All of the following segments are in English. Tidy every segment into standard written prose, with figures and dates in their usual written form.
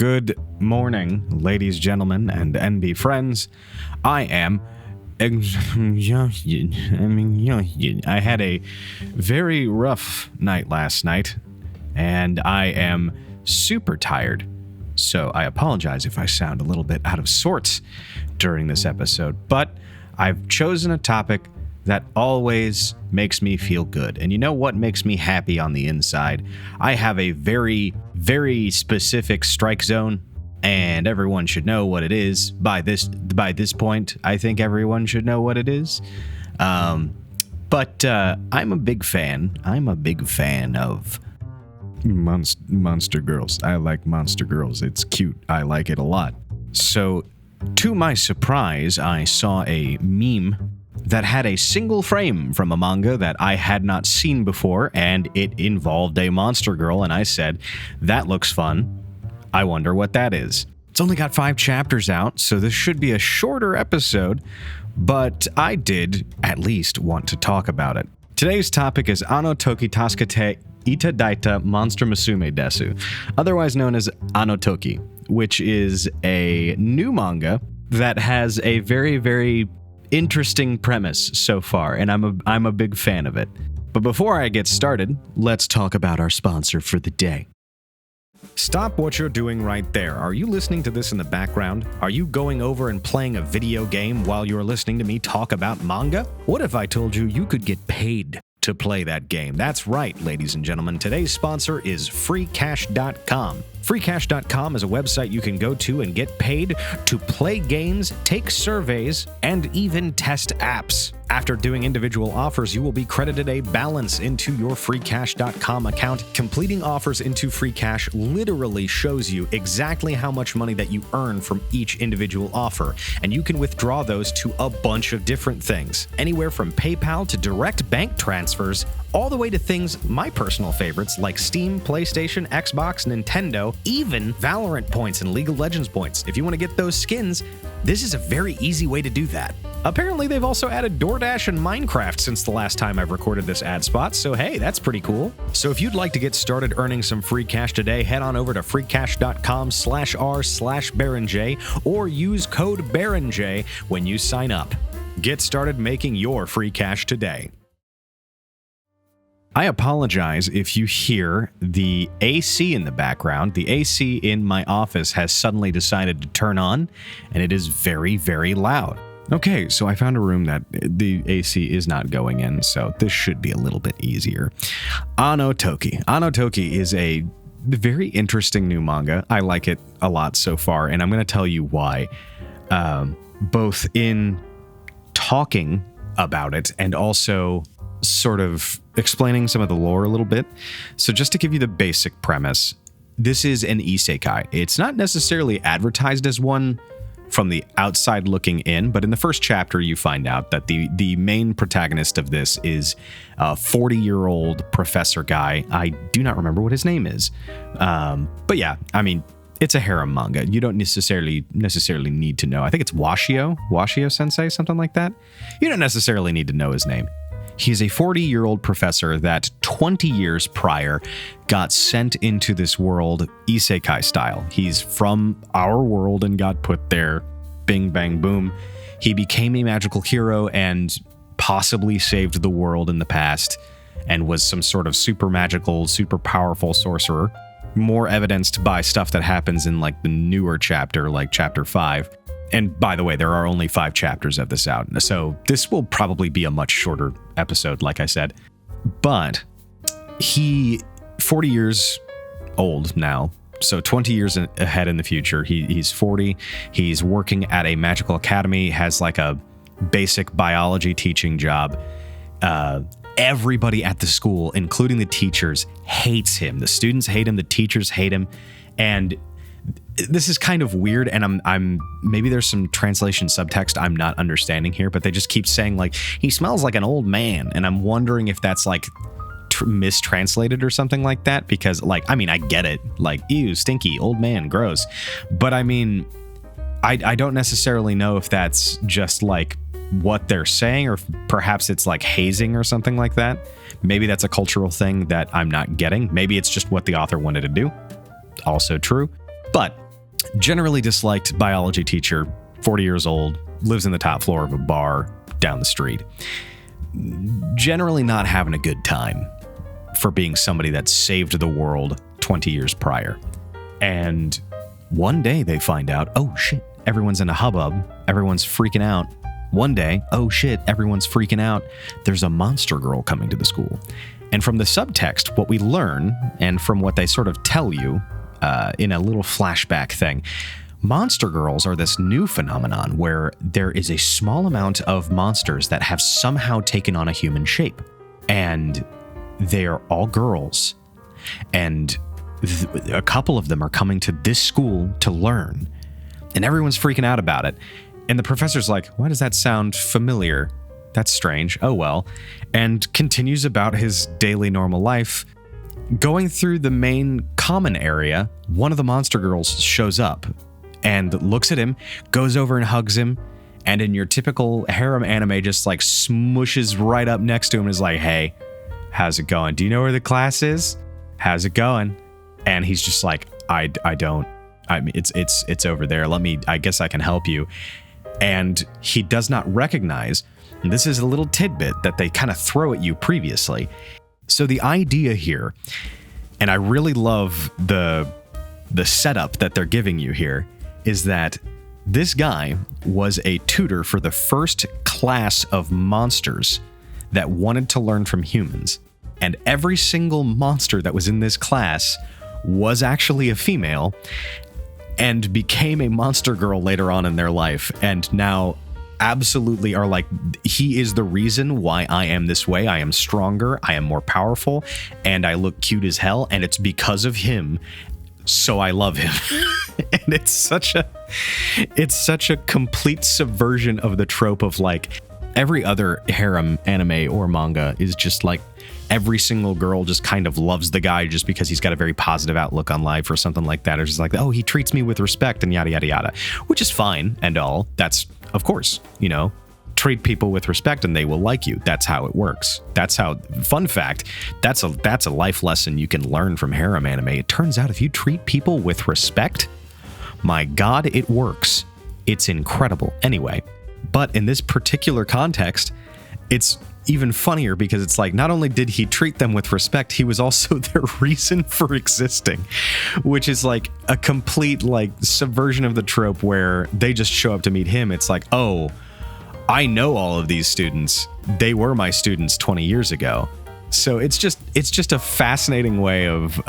Good morning, ladies, gentlemen, and NB friends. I had a very rough night last night, and I am super tired. So I apologize if I sound a little bit out of sorts during this episode, but I've chosen a topic that always makes me feel good. And you know what makes me happy on the inside? I have a very, very specific strike zone, and everyone should know what it is. By this point, I think everyone should know what it is. But I'm a big fan. I'm a big fan of Monster Girls. I like Monster Girls. It's cute. I like it a lot. So, to my surprise, I saw a meme that had a single frame from a manga that I had not seen before, and it involved a monster girl, and I said, that looks fun. I wonder what that is. It's only got 5 chapters out, so this should be a shorter episode, but I did at least want to talk about it. Today's topic is Toki Tasukete Itadaita Monster Musume desu, otherwise known as Toki, which is a new manga that has a very, very interesting premise so far, and I'm a big fan of it. But before I get started, let's talk about our sponsor for the day. Stop what you're doing right there. Are you listening to this in the background? Are you going over and playing a video game while you're listening to me talk about manga? What if I told you you could get paid to play that game? That's right, ladies and gentlemen. Today's sponsor is freecash.com. Freecash.com is a website you can go to and get paid to play games, take surveys, and even test apps. After doing individual offers, you will be credited a balance into your freecash.com account. Completing offers into Freecash literally shows you exactly how much money that you earn from each individual offer, and you can withdraw those to a bunch of different things. Anywhere from PayPal to direct bank transfers, all the way to things, my personal favorites, like Steam, PlayStation, Xbox, Nintendo, even Valorant points and League of Legends points. If you want to get those skins, this is a very easy way to do that. Apparently, they've also added DoorDash and Minecraft since the last time I've recorded this ad spot, so hey, that's pretty cool. So if you'd like to get started earning some free cash today, head on over to freecash.com/r/BaronJ or use code BaronJ when you sign up. Get started making your free cash today. I apologize if you hear the AC in the background. The AC in my office has suddenly decided to turn on, and it is very, very loud. Okay, so I found a room that the AC is not going in, so this should be a little bit easier. Toki. Toki is a very interesting new manga. I like it a lot so far, and I'm going to tell you why. Both in talking about it and also sort of explaining some of the lore a little bit. So just to give you the basic premise, this is an isekai. It's not necessarily advertised as one from the outside looking in, but in the first chapter you find out that the main protagonist of this is a 40-year-old professor guy. I do not remember what his name is. But yeah, I mean, it's a harem manga. You don't necessarily need to know. I think it's Washio Sensei, something like that. You don't necessarily need to know his name. He's a 40-year-old professor that 20 years prior got sent into this world isekai style. He's from our world and got put there. Bing, bang, boom. He became a magical hero and possibly saved the world in the past and was some sort of super magical, super powerful sorcerer. More evidenced by stuff that happens in like the newer chapter, like chapter 5. And by the way, there are only 5 chapters of this out, so this will probably be a much shorter episode, like I said. But he, 40 years old now, so 20 years ahead in the future. He's 40. He's working at a magical academy, has like a basic biology teaching job. Everybody at the school, including the teachers, hates him. The students hate him. The teachers hate him. And this is kind of weird, and I'm maybe there's some translation subtext I'm not understanding here, but they just keep saying like he smells like an old man, and I'm wondering if that's like mistranslated or something like that, because like I mean I get it, like ew, stinky, old man, gross, but I mean I don't necessarily know if that's just like what they're saying, or perhaps it's like hazing or something like that. Maybe that's a cultural thing that I'm not getting. Maybe it's just what the author wanted to do. Also true. But Generally disliked biology teacher, 40 years old, lives in the top floor of a bar down the street. Generally not having a good time for being somebody that saved the world 20 years prior. And one day they find out, oh shit, everyone's in a hubbub, everyone's freaking out. One day, oh shit, everyone's freaking out, there's a monster girl coming to the school. And from the subtext, what we learn, and from what they sort of tell you in a little flashback thing, monster girls are this new phenomenon where there is a small amount of monsters that have somehow taken on a human shape. And they're all girls. And a couple of them are coming to this school to learn. And everyone's freaking out about it. And the professor's like, why does that sound familiar? That's strange. Oh well. And continues about his daily normal life. Going through the main common area, one of the monster girls shows up and looks at him, goes over and hugs him, and in your typical harem anime, just like smushes right up next to him and is like, hey, how's it going? Do you know where the class is? How's it going? And he's just like, I don't. I mean, it's over there. I guess I can help you. And he does not recognize, and this is a little tidbit that they kind of throw at you previously. So the idea here, and I really love the setup that they're giving you here, is that this guy was a tutor for the first class of monsters that wanted to learn from humans. And every single monster that was in this class was actually a female and became a monster girl later on in their life, and now absolutely are like, he is the reason why I am this way. I am stronger, I am more powerful, and I look cute as hell, and it's because of him, so I love him. And it's such a complete subversion of the trope of like every other harem anime or manga is just like every single girl just kind of loves the guy just because he's got a very positive outlook on life or something like that. Or just like, oh, he treats me with respect and yada, yada, yada, which is fine and all. That's, of course, treat people with respect and they will like you. That's how it works. That's how, fun fact, that's a life lesson you can learn from harem anime. It turns out if you treat people with respect, my God, it works. It's incredible. Anyway, but in this particular context, it's even funnier because it's like, not only did he treat them with respect, he was also their reason for existing, which is like a complete like subversion of the trope where they just show up to meet him. It's like, oh, I know all of these students. They were my students 20 years ago. So it's just a fascinating way of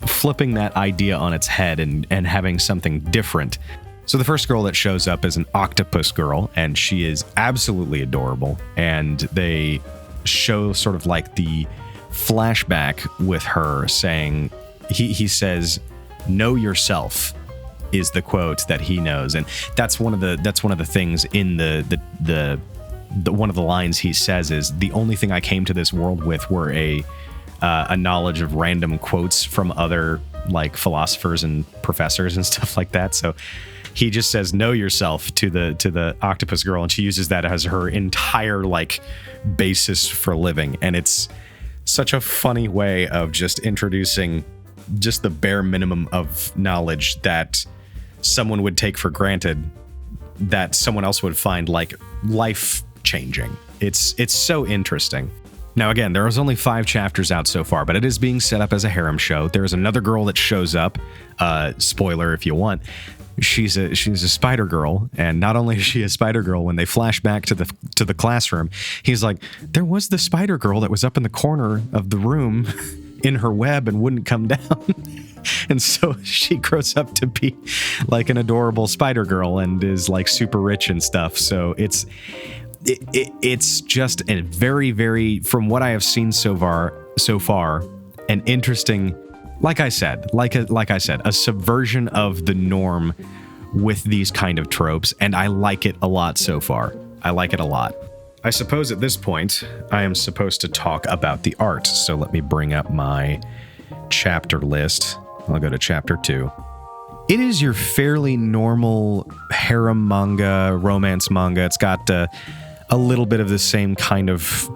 flipping that idea on its head and having something different. So the first girl that shows up is an octopus girl, and she is absolutely adorable. And they show sort of like the flashback with her saying, he says, "Know yourself," is the quote that he knows, and that's one of the things in the one of the lines he says is, "The only thing I came to this world with were a knowledge of random quotes from other like philosophers and professors and stuff like that." So he just says, "Know yourself" to the octopus girl, and she uses that as her entire like basis for living. And it's such a funny way of just introducing just the bare minimum of knowledge that someone would take for granted that someone else would find like life changing. It's so interesting. Now, again, there is only 5 chapters out so far, but it is being set up as a harem show. There is another girl that shows up. Spoiler if you want. She's a spider girl, and not only is she a spider girl, when they flash back to the classroom, he's like, there was the spider girl that was up in the corner of the room in her web and wouldn't come down. And so she grows up to be like an adorable spider girl and is like super rich and stuff. So it's just a very, very, from what I have seen so far, an interesting, like I said, a subversion of the norm with these kind of tropes, and I like it a lot so far. I like it a lot. I suppose at this point, I am supposed to talk about the art, so let me bring up my chapter list. I'll go to chapter 2. It is your fairly normal harem manga, romance manga. It's got a little bit of the same kind of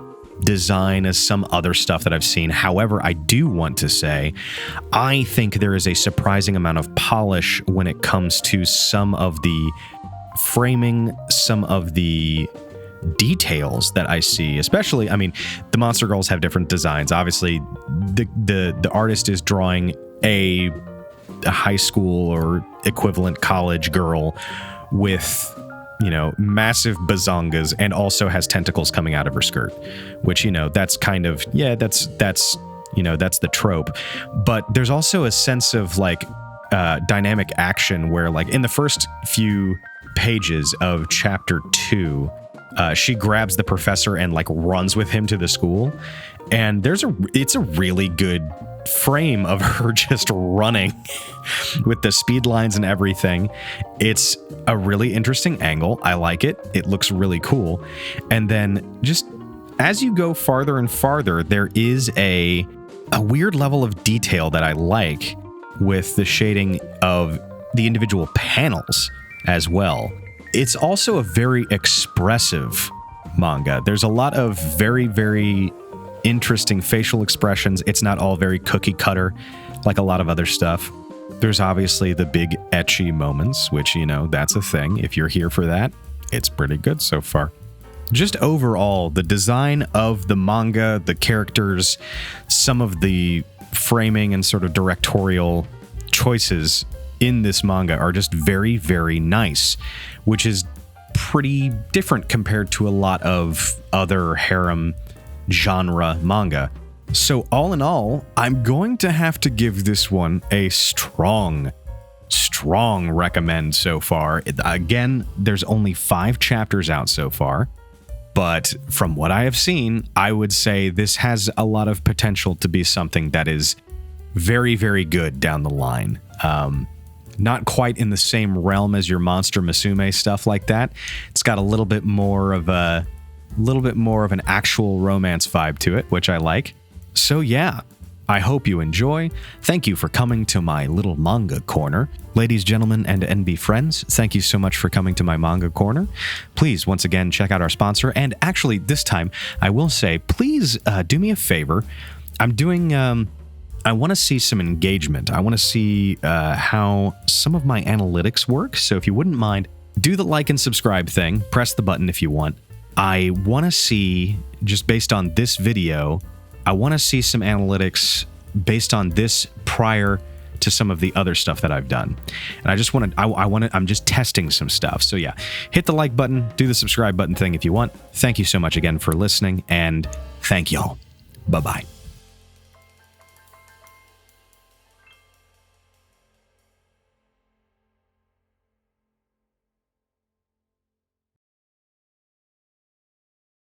design as some other stuff that I've seen. However, I do want to say, I think there is a surprising amount of polish when it comes to some of the framing, some of the details that I see, especially, I mean, the monster girls have different designs. Obviously, the artist is drawing a high school or equivalent college girl with, you know, massive bazongas and also has tentacles coming out of her skirt, which, you know, that's kind of, yeah, that's you know, that's the trope. But there's also a sense of like dynamic action where, like, in the first few pages of chapter 2, she grabs the professor and like runs with him to the school, and it's a really good frame of her just running with the speed lines and everything. It's a really interesting angle. I like it. It looks really cool. And then just as you go farther and farther, there is a weird level of detail that I like with the shading of the individual panels as well. It's also a very expressive manga. There's a lot of very, very interesting facial expressions. It's not all very cookie cutter like a lot of other stuff. There's obviously the big ecchi moments, which, you know, that's a thing. If you're here for that, it's pretty good so far. Just overall, the design of the manga, the characters, some of the framing and sort of directorial choices in this manga are just very, very nice, which is pretty different compared to a lot of other harem genre manga. So all in all, I'm going to have to give this one a strong recommend so far. Again, there's only 5 chapters out so far, but from what I have seen, I would say this has a lot of potential to be something that is very, very good down the line. Not quite in the same realm as your Monster Musume stuff like that. It's got a little bit more of an actual romance vibe to it, which I like. So yeah, I hope you enjoy. Thank you for coming to my little manga corner. Ladies, gentlemen, and NB friends, thank you so much for coming to my manga corner. Please, once again, check out our sponsor. And actually, this time, I will say, please do me a favor. I want to see some engagement. I want to see how some of my analytics work. So if you wouldn't mind, do the like and subscribe thing. Press the button if you want. I want to see, just based on this video, I want to see some analytics based on this prior to some of the other stuff that I've done. And I just want to, I'm just testing some stuff. So yeah, hit the like button, do the subscribe button thing if you want. Thank you so much again for listening, and thank y'all. Bye-bye.